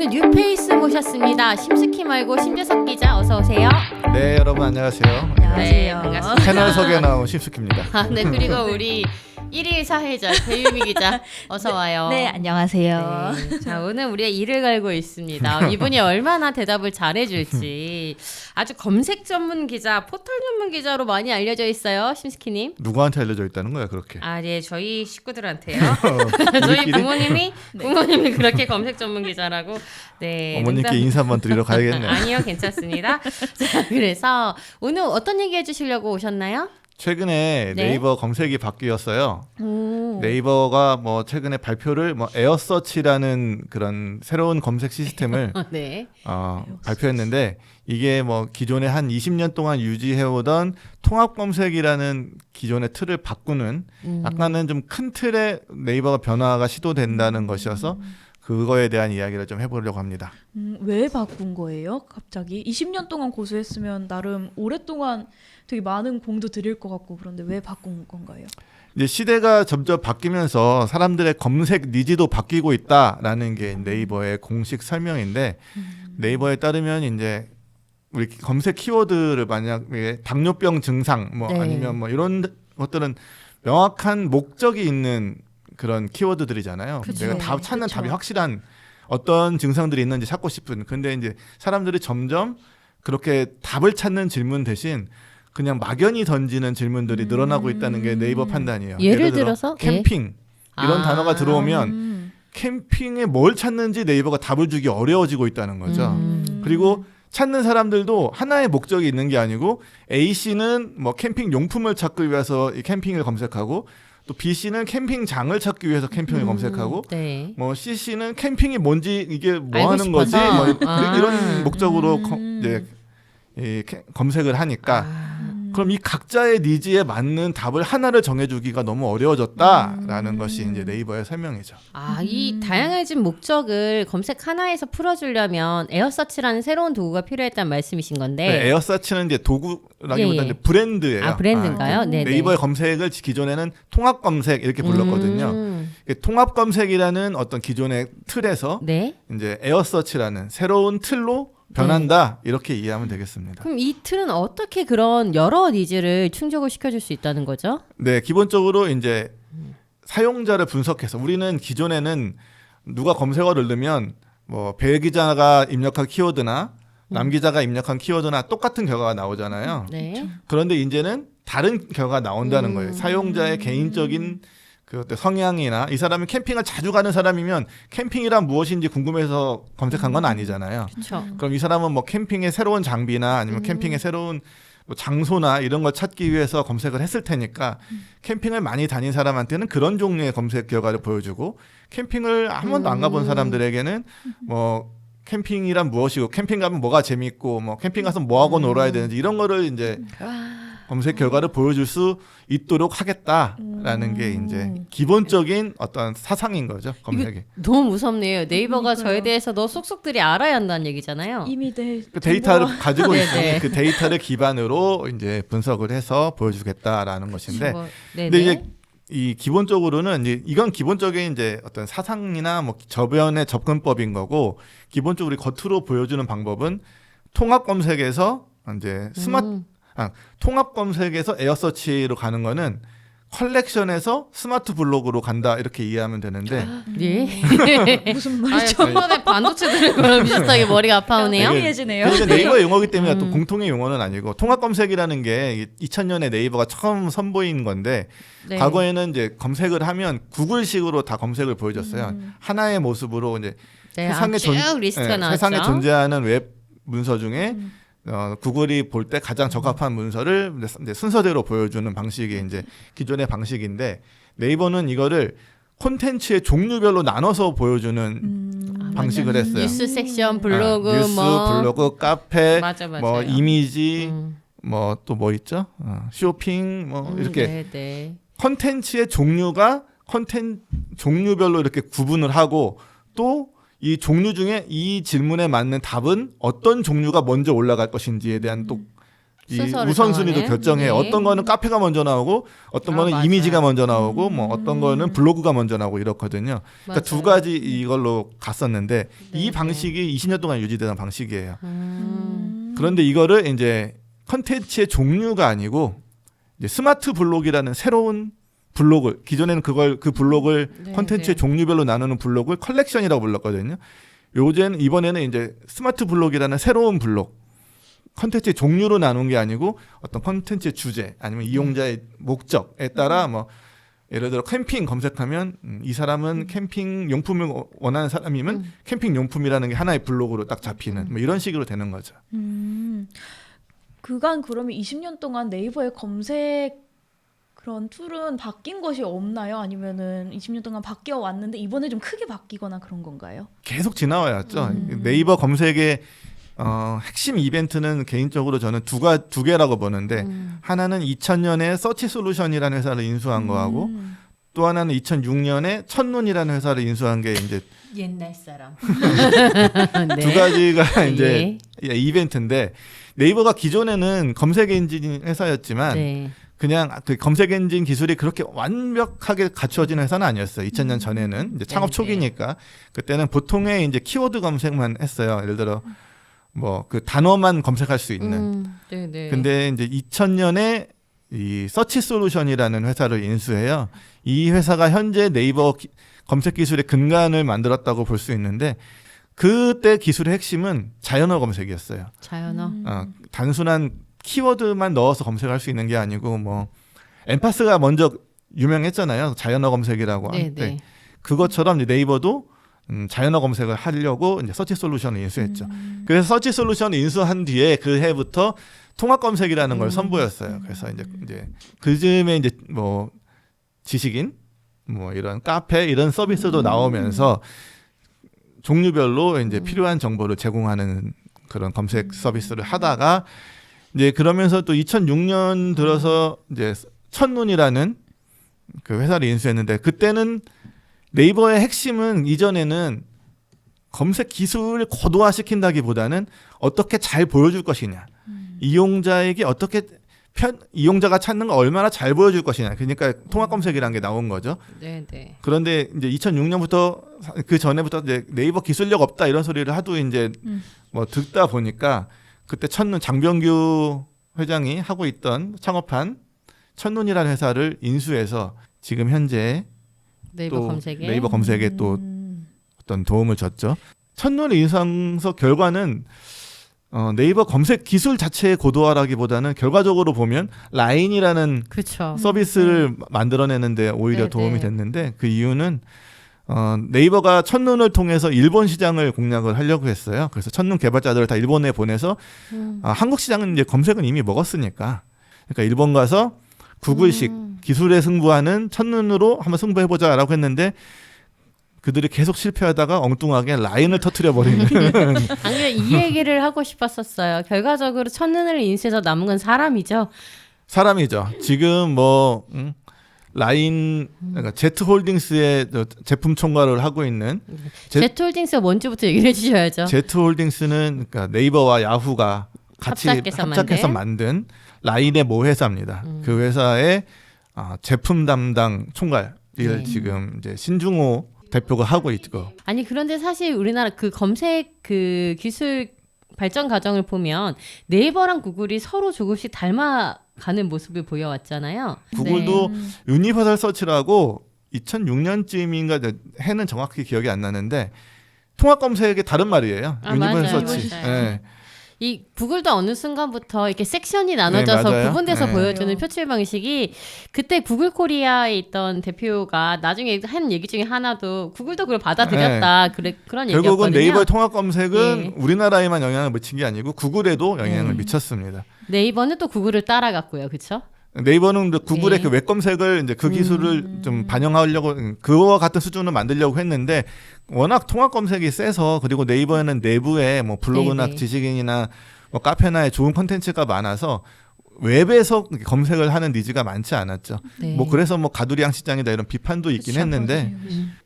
오늘 뉴페이스 모셨습니다. 심스키 말고 심재석 기자 어서 오세요. 네, 여러분 안녕하세요. 네, 반갑습니다. 채널 소개 나온 심숙입니다. 아, 네, 그리고 우리 1일 사회자 배유미 기자 어서 와요. 네, 안녕하세요. 네, 자, 오늘 우리가 이를 갈고 있습니다. 이분이 얼마나 대답을 잘해줄지 아주 검색 전문 기자, 포털 전문 기자로 많이 알려져 있어요, 심스키님. 누구한테 알려져 있다는 거야 그렇게? 아, 네, 저희 식구들한테요. 저희 우리끼리? 부모님이 그렇게 검색 전문 기자라고. 네. 어머님께 인사 한번 드리러 가야겠네요. 아니요, 괜찮습니다. 자, 그래서 오늘 어떤 얘기 해주시려고 오셨나요? 최근에 네. 네이버 검색이 바뀌었어요. 오. 네이버가 뭐 최근에 발표를 에어서치라는 그런 새로운 검색 시스템을 네. 발표했는데 이게 뭐 기존에 한 20년 동안 유지해오던 통합 검색이라는 기존의 틀을 바꾸는 약간은 좀 큰 틀의 네이버가 변화가 시도된다는 것이어서 그거에 대한 이야기를 좀 해보려고 합니다. 왜 바꾼 거예요? 갑자기 20년 동안 고수했으면 나름 오랫동안 되게 많은 공도 드릴 것 같고 그런데 왜 바꾼 건가요? 이제 시대가 점점 바뀌면서 사람들의 검색 니즈도 바뀌고 있다라는 게 네이버의 공식 설명인데 네이버에 따르면 이제 우리 검색 키워드를 만약에 당뇨병 증상 뭐 네. 아니면 뭐 이런 것들은 명확한 목적이 있는 그런 키워드들이잖아요. 그쵸. 내가 다 찾는 그쵸. 답이 확실한 어떤 증상들이 있는지 찾고 싶은. 근데 이제 사람들이 점점 그렇게 답을 찾는 질문 대신 그냥 막연히 던지는 질문들이 늘어나고 있다는 게 네이버 판단이에요. 예를 들어 들어서? 캠핑 이런 아. 단어가 들어오면 캠핑에 뭘 찾는지 네이버가 답을 주기 어려워지고 있다는 거죠. 그리고 찾는 사람들도 하나의 목적이 있는 게 아니고 A씨는 뭐 캠핑 용품을 찾기 위해서 이 캠핑을 검색하고 또 B씨는 캠핑장을 찾기 위해서 캠핑을 검색하고 네. 뭐 C씨는 캠핑이 뭔지 이게 뭐 알고 하는 거지 싶어서. 뭐 아. 이런 목적으로 이제 검색을 하니까 그럼 이 각자의 니즈에 맞는 답을 하나를 정해주기가 너무 어려워졌다라는 것이 이제 네이버의 설명이죠. 아, 이 다양해진 목적을 검색 하나에서 풀어주려면 에어서치라는 새로운 도구가 필요했다는 말씀이신 건데. 네, 에어서치는 이제 도구라기보다는 예, 예. 이제 브랜드예요. 아, 브랜드인가요? 네, 네이버의 검색을 기존에는 통합 검색 이렇게 불렀거든요. 통합 검색이라는 어떤 기존의 틀에서 네. 이제 에어서치라는 새로운 틀로 변한다 이렇게 이해하면 되겠습니다. 그럼 이 틀은 어떻게 그런 여러 니즈를 충족을 시켜줄 수 있다는 거죠? 네, 기본적으로 이제 사용자를 분석해서 우리는 기존에는 누가 검색어를 넣으면 뭐 배 기자가 입력한 키워드나 남 기자가 입력한 키워드나 똑같은 결과가 나오잖아요. 네. 그런데 이제는 다른 결과가 나온다는 거예요. 사용자의 개인적인 그 어떤 성향이나 이 사람이 캠핑을 자주 가는 사람이면 캠핑이란 무엇인지 궁금해서 검색한 건 아니잖아요. 그렇죠. 그럼 이 사람은 뭐 캠핑의 새로운 장비나 아니면 캠핑의 새로운 뭐 장소나 이런 걸 찾기 위해서 검색을 했을 테니까 캠핑을 많이 다닌 사람한테는 그런 종류의 검색 결과를 보여주고 캠핑을 한 번도 안 가본 사람들에게는 뭐 캠핑이란 무엇이고 캠핑 가면 뭐가 재밌고 뭐 캠핑 가서 뭐 하고 놀아야 되는지 이런 거를 이제 검색 결과를 보여줄 수 있도록 하겠다라는 게 이제 기본적인 어떤 사상인 거죠, 검색이. 너무 무섭네요. 네이버가 그러니까요. 저에 대해서 더 쏙쏙들이 알아야 한다는 얘기잖아요. 이미 그 데이터를 가지고 네네. 있으니 그 데이터를 기반으로 이제 분석을 해서 보여주겠다라는 것인데, 네네. 근데 이제 이 기본적으로는 이건 기본적인 이제 어떤 사상이나 뭐 저변의 접근법인 거고, 기본적으로 겉으로 보여주는 방법은 통합 검색에서 이제 통합 검색에서 에어서치로 가는 거는 컬렉션에서 스마트 블록으로 간다 이렇게 이해하면 되는데 네. 무슨 아니, 말이죠? 한번에 반도체 들은 거랑 비슷하게 머리가 아파오네요. 되게- 해지네요. 그러니까 네이버 용어이기 때문에 또 공통의 용어는 아니고 통합 검색이라는 게 2000년에 네이버가 처음 선보인 건데 네. 과거에는 이제 검색을 하면 구글식으로 다 검색을 보여줬어요. 하나의 모습으로 이제 네, 세상에, 쭉 리스트가 나왔죠. 세상에 존재하는 웹 문서 중에 구글이 볼 때 가장 적합한 문서를 이제 순서대로 보여주는 방식이 이제 기존의 방식인데 네이버는 이거를 콘텐츠의 종류별로 나눠서 보여주는 방식을 했어요. 뉴스 섹션, 블로그, 뉴스, 블로그, 카페, 맞아. 뭐 이미지, 뭐 또 뭐 있죠? 쇼핑, 뭐 이렇게 네. 콘텐츠의 종류가 종류별로 이렇게 구분을 하고 또 이 종류 중에 이 질문에 맞는 답은 어떤 종류가 먼저 올라갈 것인지에 대한 또 이 순서를 우선순위도 정하는? 결정해요. 네. 어떤 거는 카페가 먼저 나오고 어떤 거는 맞아요. 이미지가 먼저 나오고 뭐 어떤 거는 블로그가 먼저 나오고 이렇거든요. 그러니까 두 맞아요. 가지 이걸로 갔었는데 이 네, 방식이 20년 동안 유지되던 방식이에요. 음. 그런데 이거를 이제 컨텐츠의 종류가 아니고 이제 스마트 블록이라는 새로운 블록을 기존에는 그 블록을 네, 컨텐츠의 네. 종류별로 나누는 블록을 컬렉션이라고 불렀거든요. 이번에는 이제 스마트 블록이라는 새로운 블록 컨텐츠의 종류로 나눈 게 아니고 어떤 컨텐츠의 주제 아니면 이용자의 목적에 따라 뭐 예를 들어 캠핑 검색하면 이 사람은 캠핑 용품을 원하는 사람이면 캠핑 용품이라는 게 하나의 블록으로 딱 잡히는 뭐 이런 식으로 되는 거죠. 그간 그러면 20년 동안 네이버의 검색 그런 툴은 바뀐 것이 없나요? 아니면은 20년 동안 바뀌어 왔는데 이번에 좀 크게 바뀌거나 그런 건가요? 계속 지나와왔죠. 네이버 검색의 핵심 이벤트는 개인적으로 저는 두 개라고 보는데 하나는 2000년에 서치 솔루션이라는 회사를 인수한 거하고 또 하나는 2006년에 첫눈이라는 회사를 인수한 게 이제 옛날 사람. 네. 두 가지가 이제 이벤트인데 네이버가 기존에는 검색 엔진 회사였지만 네. 그냥 그 검색 엔진 기술이 그렇게 완벽하게 갖추어진 회사는 아니었어요. 2000년 전에는 이제 창업 네, 초기니까 그때는 보통의 이제 키워드 검색만 했어요. 예를 들어 뭐 그 단어만 검색할 수 있는. 네네. 근데 이제 2000년에 이 서치 솔루션이라는 회사를 인수해요. 이 회사가 현재 네이버 검색 기술의 근간을 만들었다고 볼 수 있는데 그때 기술의 핵심은 자연어 검색이었어요. 자연어. 단순한 키워드만 넣어서 검색할 수 있는 게 아니고 뭐 엠파스가 먼저 유명했잖아요. 자연어 검색이라고. 네네. 그것처럼 이제 네이버도 자연어 검색을 하려고 이제 서치 솔루션을 인수했죠. 그래서 서치 솔루션을 인수한 뒤에 그 해부터 통합 검색이라는 걸 선보였어요. 그래서 이제 그즈음에 이제 뭐 지식인 뭐 이런 카페 이런 서비스도 나오면서 종류별로 이제 필요한 정보를 제공하는 그런 검색 서비스를 하다가 이제 그러면서 또 2006년 들어서 이제 첫눈이라는 그 회사를 인수했는데 그때는 네이버의 핵심은 이전에는 검색 기술을 고도화시킨다기보다는 어떻게 잘 보여줄 것이냐, 이용자에게 어떻게 이용자가 찾는 걸 얼마나 잘 보여줄 것이냐. 그러니까 통합 검색이라는 게 나온 거죠. 네네. 그런데 이제 2006년부터 그 전에부터 이제 네이버 기술력 없다 이런 소리를 하도 이제 뭐 듣다 보니까 그때 첫눈 장병규 회장이 하고 있던 창업한 첫눈이라는 회사를 인수해서 지금 현재 네이버 검색에. 네이버 검색에 또 어떤 도움을 줬죠. 첫눈을 인수해서 결과는 네이버 검색 기술 자체의 고도화라기보다는 결과적으로 보면 라인이라는 그렇죠. 서비스를 만들어내는데 오히려 네, 도움이 네. 됐는데 그 이유는 네이버가 첫눈을 통해서 일본 시장을 공략을 하려고 했어요. 그래서 첫눈 개발자들을 다 일본에 보내서 한국 시장은 이제 검색은 이미 먹었으니까 그러니까 일본 가서 구글식 기술에 승부하는 첫눈으로 한번 승부해보자라고 했는데 그들이 계속 실패하다가 엉뚱하게 라인을 터뜨려 버리는. 아니요, 이 얘기를 하고 싶었었어요. 결과적으로 첫눈을 인수해서 남은 건 사람이죠. 사람이죠. 지금 뭐 라인 그러니까 제트홀딩스의 제품 총괄을 하고 있는 제트홀딩스가 뭔지부터 얘기를 해주셔야죠. 제트홀딩스는 그러니까 네이버와 야후가 같이 합작해서 만든 라인의 모 회사입니다. 그 회사의 제품 담당 총괄을 지금 이제 신중호 대표가 하고 있고. 아니 그런데 사실 우리나라 그 검색 그 기술 발전 과정을 보면 네이버랑 구글이 서로 조금씩 닮아가는 모습을 보여왔잖아요. 구글도 네. 유니버설 서치라고 2006년쯤인가 해는 정확히 기억이 안 나는데 통합 검색의 다른 말이에요. 유니버설 맞아요. 서치. 맞아요. 네. 이 구글도 어느 순간부터 이렇게 섹션이 나눠져서 네, 맞아요. 구분돼서 네. 보여주는 표출 방식이 그때 구글 코리아에 있던 대표가 나중에 한 얘기 중에 하나도 구글도 그걸 받아들였다. 그런 얘기였거든요. 결국은 네이버의 통합 검색은 예. 우리나라에만 영향을 미친 게 아니고 구글에도 영향을 미쳤습니다. 네이버는 또 구글을 따라갔고요. 그렇죠? 네이버는 구글의 네. 그 웹 검색을 이제 그 기술을 좀 반영하려고 그와 같은 수준을 만들려고 했는데 워낙 통합 검색이 세서 그리고 네이버에는 내부에 뭐 블로그나 네네. 지식인이나 뭐 카페나에 좋은 콘텐츠가 많아서 웹에서 검색을 하는 니즈가 많지 않았죠. 네. 뭐 그래서 뭐 가두리양 시장이다 이런 비판도 있긴 그쵸, 했는데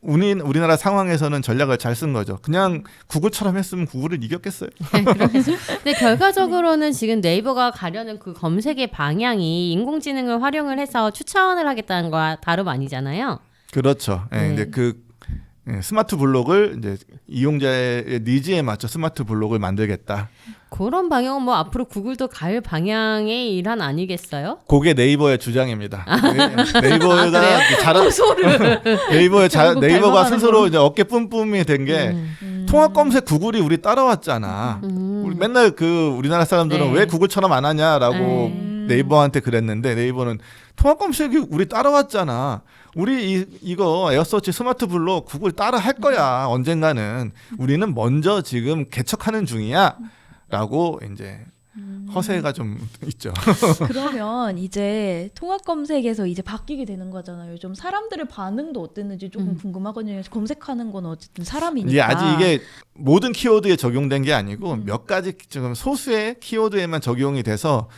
맞아요. 우리나라 상황에서는 전략을 잘 쓴 거죠. 그냥 구글처럼 했으면 구글을 이겼겠어요. 근데 결과적으로는 지금 네이버가 가려는 그 검색의 방향이 인공지능을 활용을 해서 추천을 하겠다는 거와 다름 아니잖아요. 그렇죠. 예, 네. 근데 그 스마트 블록을 이제 이용자의 니즈에 맞춰 스마트 블록을 만들겠다. 그런 방향은 뭐 앞으로 구글도 갈 방향의 일환 아니겠어요? 그게 네이버의 주장입니다. 네이버가 또 소를. 결국 네이버가 닮아가는 스스로 걸로. 이제 어깨 뿜뿜이 된 게 통합 검색 구글이 우리 따라왔잖아. 우리 맨날 그 우리나라 사람들은 네. 왜 구글처럼 안 하냐라고 네. 네이버한테 그랬는데 네이버는 통합 검색이 우리 따라왔잖아. 우리 이거 에어서치 스마트 블록 구글 따라 할 거야. 언젠가는 우리는 먼저 지금 개척하는 중이야라고 이제 허세가 좀 있죠. 그러면 이제 통합 검색에서 이제 바뀌게 되는 거잖아요. 좀 사람들의 반응도 어땠는지 조금 궁금하거든요. 검색하는 건 어쨌든 사람이니까. 이게 아직 이게 모든 키워드에 적용된 게 아니고 몇 가지 지금 소수의 키워드에만 적용이 돼서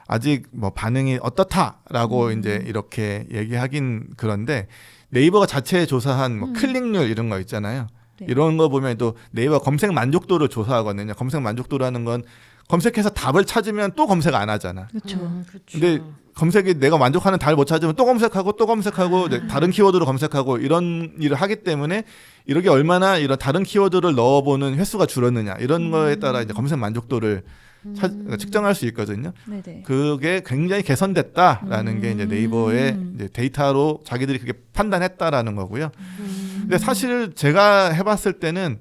아직 뭐 반응이 어떻다라고 이제 이렇게 얘기하긴 그런데 네이버가 자체 조사한 뭐 클릭률 이런 거 있잖아요. 네. 이런 거 보면 또 네이버 검색 만족도를 조사하거든요. 검색 만족도라는 건 검색해서 답을 찾으면 또 검색 안 하잖아. 그렇죠. 그렇죠. 근데 검색이 내가 만족하는 답을 못 찾으면 또 검색하고 다른 키워드로 검색하고 이런 일을 하기 때문에 이렇게 얼마나 이런 다른 키워드를 넣어보는 횟수가 줄었느냐 이런 거에 따라 이제 검색 만족도를 측정할 수 있거든요. 네네. 그게 굉장히 개선됐다라는 게 이제 네이버의 이제 데이터로 자기들이 그렇게 판단했다라는 거고요. 근데 사실 제가 해봤을 때는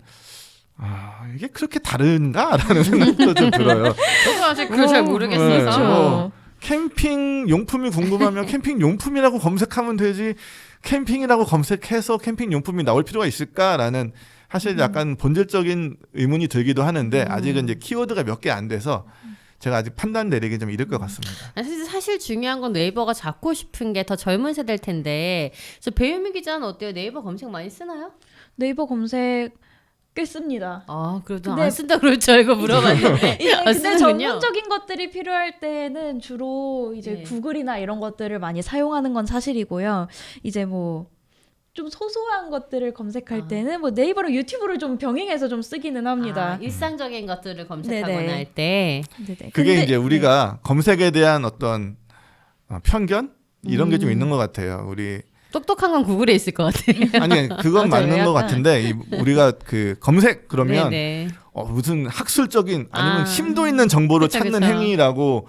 이게 그렇게 다른가라는 생각도 좀 들어요. 저도 아직 그걸 잘 모르겠어서. 그렇죠. 캠핑 용품이 궁금하면 캠핑 용품이라고 검색하면 되지 캠핑이라고 검색해서 캠핑 용품이 나올 필요가 있을까라는 사실 약간 본질적인 의문이 들기도 하는데 아직은 이제 키워드가 몇 개 안 돼서 제가 아직 판단 내리기 좀 이를 것 같습니다. 사실 중요한 건 네이버가 잡고 싶은 게 더 젊은 세대일 텐데. 저 배유미 기자는 어때요? 네이버 검색 많이 쓰나요? 네이버 검색 꽤 씁니다. 아, 그래도 근데- 안 쓴다 그럴 줄 알고 물어봤는데. 근데 쓰는군요. 전문적인 것들이 필요할 때는 주로 이제 네. 구글이나 이런 것들을 많이 사용하는 건 사실이고요. 이제 뭐 좀 소소한 것들을 검색할 때는 뭐 네이버랑 유튜브를 좀 병행해서 좀 쓰기는 합니다. 일상적인 것들을 검색하거나 네네. 할 때. 네네. 그게 근데- 이제 우리가 검색에 대한 어떤 편견 이런 게 좀 있는 음. 것 같아요. 우리 똑똑한 건 구글에 있을 것 같아요. 아니 그건 맞아요. 맞는 것 약간. 같은데 우리가 그 검색 그러면 네네. 무슨 학술적인 아니면 아. 심도 있는 정보를 그쵸, 찾는 그쵸. 행위라고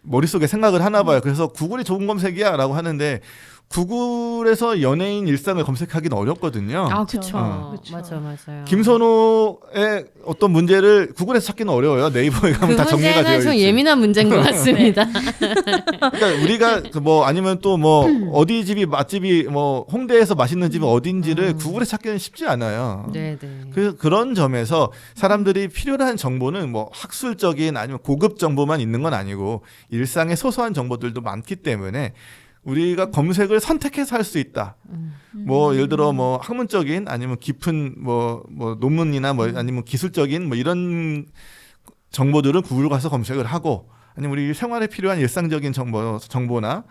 머릿속에 생각을 하나 봐요. 그래서 구글이 좋은 검색이야라고 하는데 구글에서 연예인 일상을 검색하기는 어렵거든요. 아, 그쵸. 그쵸. 그쵸. 맞아요. 김선호의 어떤 문제를 구글에서 찾기는 어려워요. 네이버에 그 가면 다 정리가 되어 문제는 좀 있지. 예민한 문제인 것 같습니다. 그러니까 우리가 그 뭐 아니면 또 뭐 어디 집이 맛집이 뭐 홍대에서 맛있는 집이 어딘지를 구글에 찾기는 쉽지 않아요. 네네. 그런 점에서 사람들이 필요한 정보는 뭐 학술적인 아니면 고급 정보만 있는 건 아니고 일상의 소소한 정보들도 많기 때문에 우리가 검색을 선택해서 할 수 있다. 뭐 예를 들어 뭐 학문적인 아니면 깊은 뭐 논문이나 뭐 아니면 기술적인 뭐 이런 정보들은 구글 가서 검색을 하고 아니면 우리 생활에 필요한 일상적인 정보나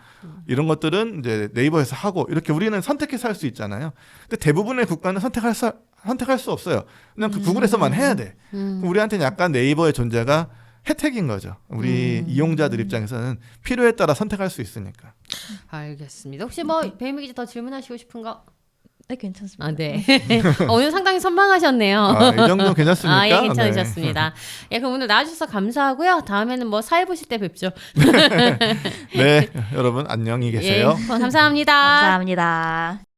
이런 것들은 이제 네이버에서 하고 이렇게 우리는 선택해서 할 수 있잖아요. 근데 대부분의 국가는 선택할 수 없어요. 그냥 그 구글에서만 해야 돼. 그럼 우리한테는 약간 네이버의 존재가 혜택인 거죠. 우리 이용자들 입장에서는 필요에 따라 선택할 수 있으니까. 알겠습니다. 혹시 뭐 배유미 기자 더 질문하시고 싶은 거? 네, 괜찮습니다. 아, 네. 오늘 상당히 선방하셨네요. 이 정도는 괜찮습니까? 예, 괜찮으셨습니다. 예, 그럼 오늘 나와주셔서 감사하고요. 다음에는 뭐 사회 보실 때 뵙죠. 네, 여러분 안녕히 계세요. 예, 감사합니다. 감사합니다.